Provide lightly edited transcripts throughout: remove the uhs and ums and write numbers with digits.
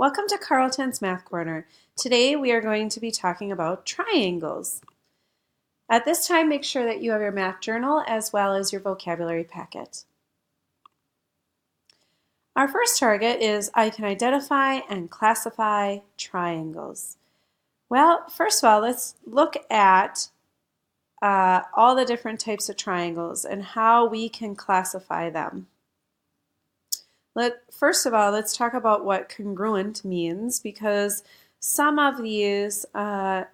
Welcome to Carleton's Math Corner. Today we are going to be talking about triangles. At this time, make sure that you have your math journal as well as your vocabulary packet. Our first target is I can identify and classify triangles. Well, first of all, let's look at all the different types of triangles and how we can classify them. First of all, let's talk about what congruent means, because some of these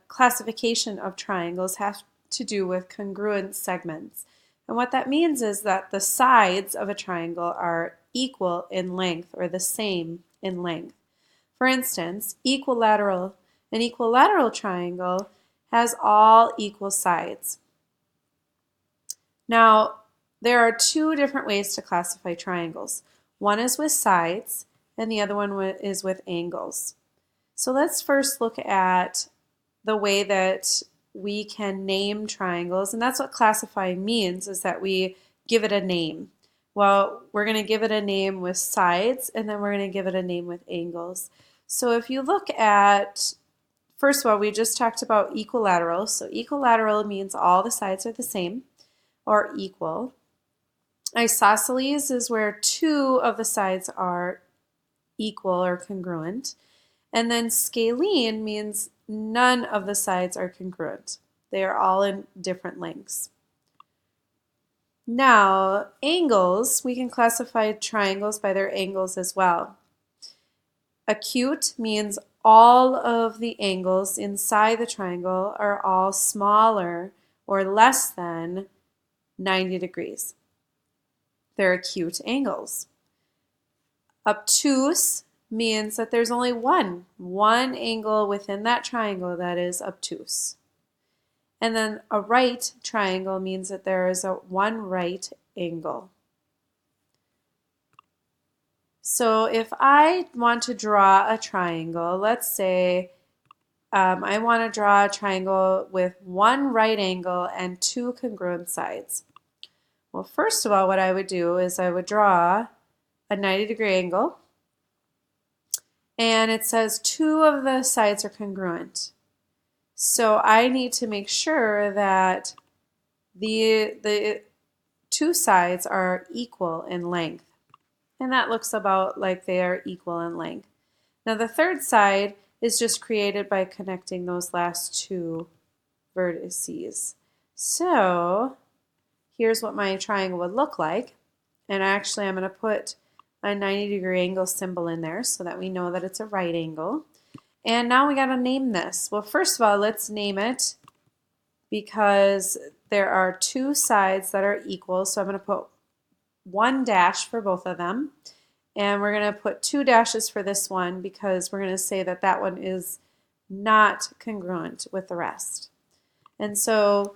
classification of triangles have to do with congruent segments. And what that means is that the sides of a triangle are equal in length or the same in length. For instance, an equilateral triangle has all equal sides. Now, there are two different ways to classify triangles. One is with sides, and the other one is with angles. So let's first look at the way that we can name triangles, and that's what classifying means, is that we give it a name. Well, we're going to give it a name with sides, and then we're going to give it a name with angles. So if you look at, first of all, we just talked about equilateral. So equilateral means all the sides are the same or equal. Isosceles is where two of the sides are equal or congruent. And then scalene means none of the sides are congruent. They are all in different lengths. Now, angles, we can classify triangles by their angles as well. Acute means all of the angles inside the triangle are all smaller or less than 90 degrees. They're acute angles. Obtuse means that there's only one angle within that triangle that is obtuse. And then a right triangle means that there is one right angle. So if I want to draw a triangle, let's say I want to draw a triangle with one right angle and two congruent sides. Well, first of all, what I would do is I would draw a 90-degree angle, and it says two of the sides are congruent. So I need to make sure that the two sides are equal in length, and that looks about like they are equal in length. Now the third side is just created by connecting those last two vertices. So here's what my triangle would look like. And actually, I'm going to put a 90-degree angle symbol in there so that we know that it's a right angle. And now we got to name this. Well, first of all, let's name it because there are two sides that are equal. So I'm going to put one dash for both of them. And we're going to put two dashes for this one because we're going to say that that one is not congruent with the rest. And so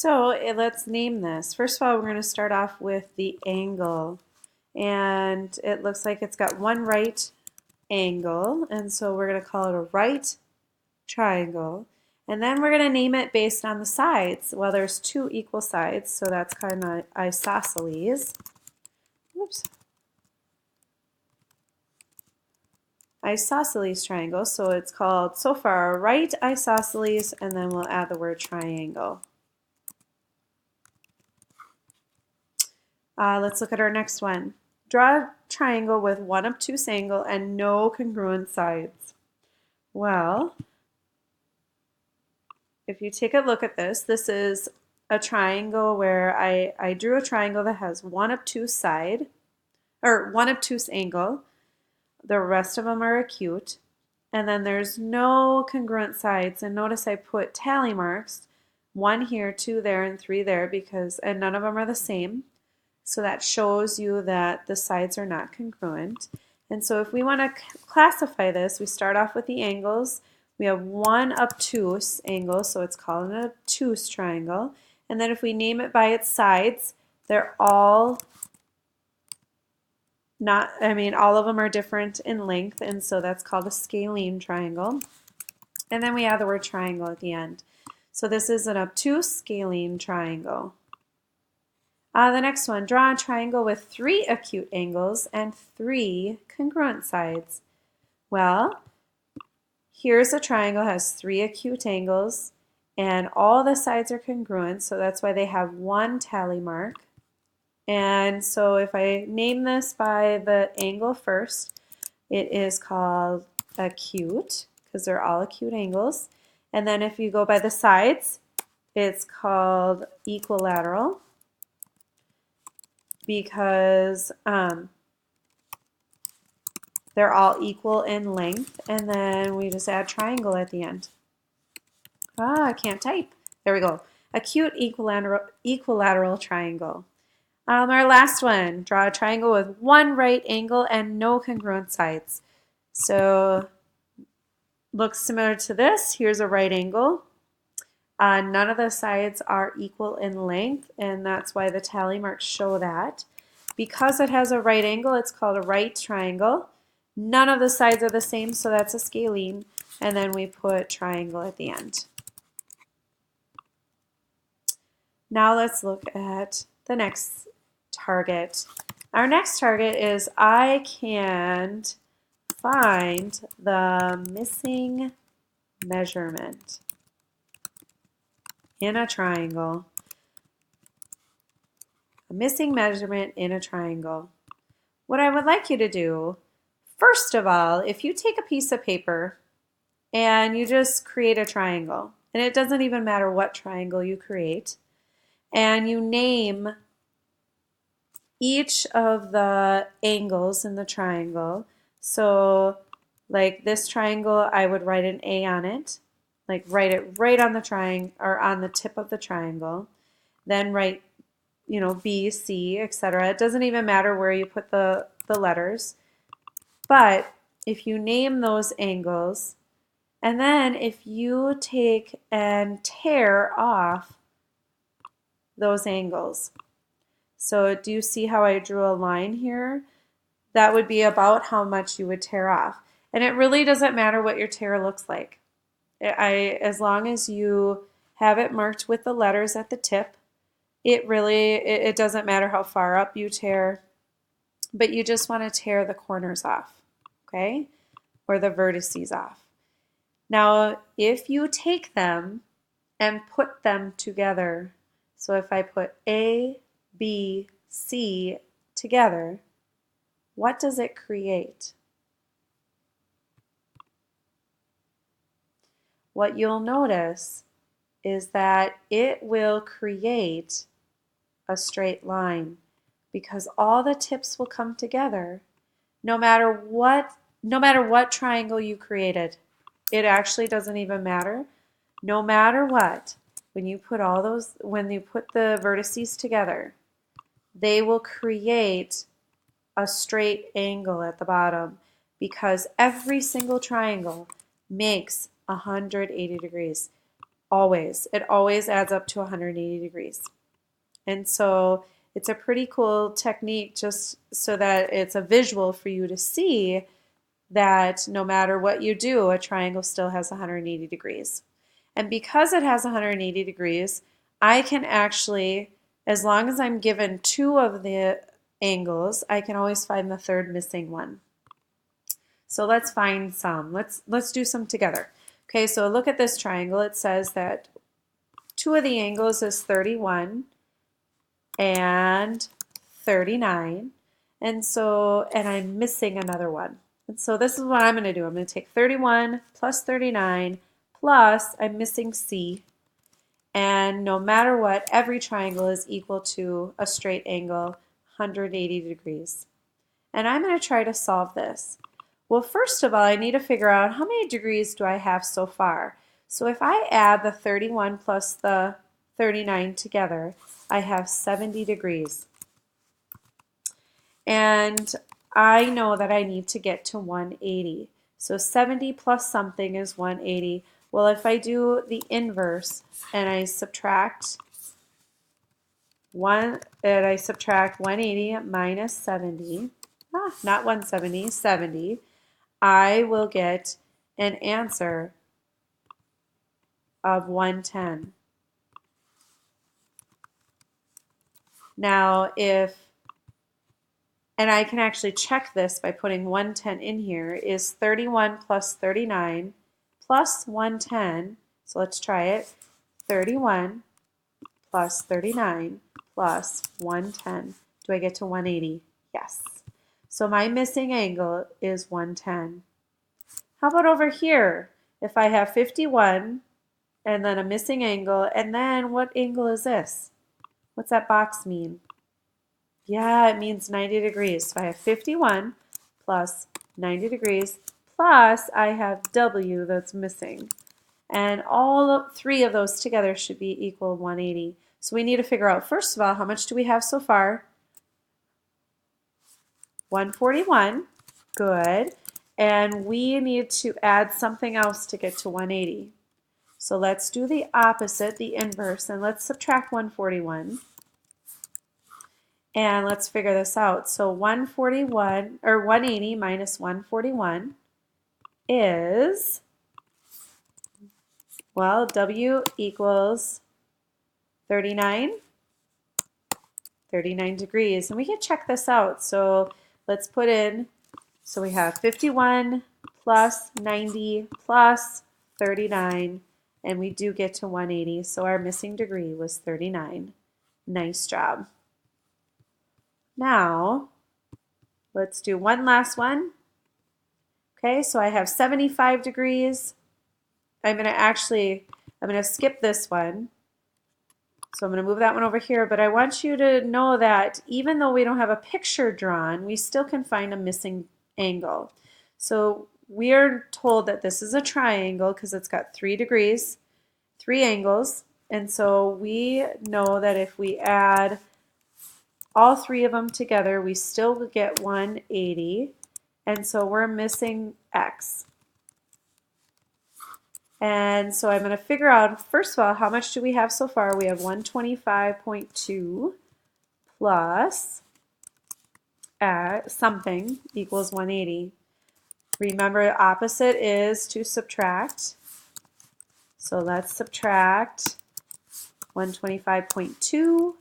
let's name this. First of all, we're going to start off with the angle. And it looks like it's got one right angle. And so we're going to call it a right triangle. And then we're going to name it based on the sides. Well, there's two equal sides, so that's kind of isosceles. Oops. Isosceles triangle. So it's called, so far, right isosceles, and then we'll add the word triangle. Let's look at our next one. Draw a triangle with one obtuse angle and no congruent sides. Well, if you take a look at this, this is a triangle where I drew a triangle that has one obtuse side, or one obtuse angle. The rest of them are acute. And then there's no congruent sides. And notice I put tally marks, one here, two there, and three there, and none of them are the same. So that shows you that the sides are not congruent. And so if we want to classify this, we start off with the angles. We have one obtuse angle, so it's called an obtuse triangle. And then if we name it by its sides, they're all all of them are different in length, and so that's called a scalene triangle. And then we add the word triangle at the end. So this is an obtuse scalene triangle. The next one, draw a triangle with three acute angles and three congruent sides. Well, here's a triangle, has 3 acute angles, and all the sides are congruent, so that's why they have 1 tally mark. And so if I name this by the angle first, it is called acute because they're all acute angles. And then if you go by the sides, it's called equilateral because they're all equal in length. And then we just add triangle at the end. I can't type. There we go. Acute equilateral triangle. Our last one, draw a triangle with 1 right angle and no congruent sides. So looks similar to this. Here's a right angle. None of the sides are equal in length, and that's why the tally marks show that. Because it has a right angle, it's called a right triangle. None of the sides are the same, so that's a scalene. And then we put triangle at the end. Now let's look at the next target. Our next target is I can't find the missing measurement in a triangle. A missing measurement in a triangle. What I would like you to do, first of all, if you take a piece of paper and you just create a triangle, and it doesn't even matter what triangle you create, and you name each of the angles in the triangle. So like this triangle, I would write an A on it, like write it right on the triangle or on the tip of the triangle. Then write, B, C, etc. It doesn't even matter where you put the letters. But if you name those angles, and then if you take and tear off those angles. So do you see how I drew a line here? That would be about how much you would tear off. And it really doesn't matter what your tear looks like. As long as you have it marked with the letters at the tip, it doesn't matter how far up you tear, but you just want to tear the corners off, okay? Or the vertices off. Now, if you take them and put them together, so if I put A, B, C together, what does it create? What you'll notice is that it will create a straight line because all the tips will come together no matter what triangle you created. It actually doesn't even matter. No matter what, when you put the vertices together, they will create a straight angle at the bottom because every single triangle makes 180 degrees. Always. It always adds up to 180 degrees. And so it's a pretty cool technique just so that it's a visual for you to see that no matter what you do, a triangle still has 180 degrees. And because it has 180 degrees, I can actually, as long as I'm given 2 of the angles, I can always find the third missing one. So let's find some. Let's do some together. Okay, so look at this triangle. It says that 2 of the angles is 31 and 39. And I'm missing another one. And so this is what I'm going to do. I'm going to take 31 plus 39 plus I'm missing C. And no matter what, every triangle is equal to a straight angle, 180 degrees. And I'm going to try to solve this. Well, first of all, I need to figure out how many degrees do I have so far. So if I add the 31 plus the 39 together, I have 70 degrees. And I know that I need to get to 180. So 70 plus something is 180. Well, if I do the inverse and I subtract 180 minus 70, not 170, 70, I will get an answer of 110. Now, if And I can actually check this by putting 110 in here, is 31 plus 39 plus 110. So let's try it. 31 plus 39 plus 110. Do I get to 180? Yes. So my missing angle is 110. How about over here? If I have 51 and then a missing angle, and then what angle is this? What's that box mean? Yeah, it means 90 degrees. So I have 51 plus 90 degrees plus I have W that's missing. And all three of those together should be equal 180. So we need to figure out, first of all, how much do we have so far? 141. Good. And we need to add something else to get to 180. So let's do the opposite, the inverse, and let's subtract 141. And let's figure this out. So 141 or 180 minus 141 is, well, W equals 39 degrees. And we can check this out. So let's put in, so we have 51 plus 90 plus 39, and we do get to 180. So our missing degree was 39. Nice job. Now, let's do one last one. Okay, so I have 75 degrees. I'm going to skip this one. So I'm going to move that one over here, but I want you to know that even though we don't have a picture drawn, we still can find a missing angle. So we are told that this is a triangle because it's got 3 degrees, 3 angles, and so we know that if we add all 3 of them together, we still get 180, and so we're missing X. And so I'm going to figure out, first of all, how much do we have so far? We have 125.2 plus something equals 180. Remember, opposite is to subtract. So let's subtract 125.2.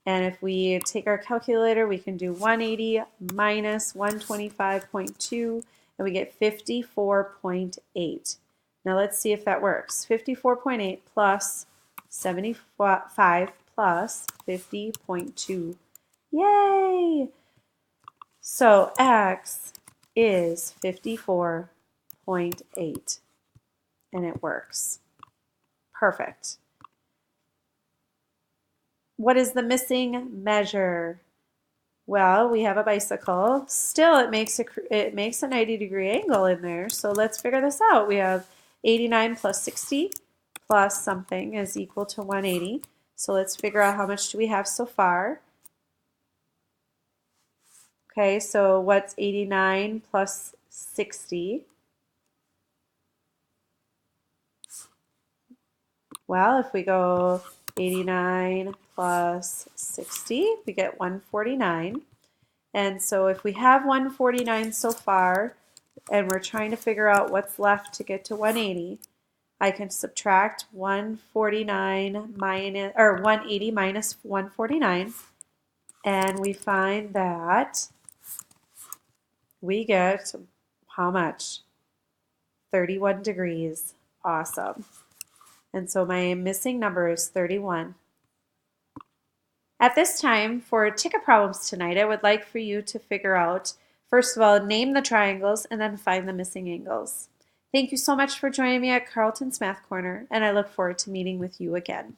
And if we take our calculator, we can do 180 minus 125.2, and we get 54.8. Now let's see if that works. 54.8 plus 75 plus 50.2. Yay! So X is 54.8, and it works. Perfect. What is the missing measure? Well, we have a bicycle. Still, it makes a 90-degree angle in there. So let's figure this out. We have 89 plus 60 plus something is equal to 180. So let's figure out how much do we have so far. Okay, so what's 89 plus 60? Well, if we go 89 plus 60, we get 149. And so if we have 149 so far, and we're trying to figure out what's left to get to 180, I can subtract 149 minus, or 180 minus 149, and we find that we get how much? 31 degrees. Awesome. And so my missing number is 31. At this time, for ticket problems tonight, I would like for you to figure out, first of all, name the triangles and then find the missing angles. Thank you so much for joining me at Carlton's Math Corner, and I look forward to meeting with you again.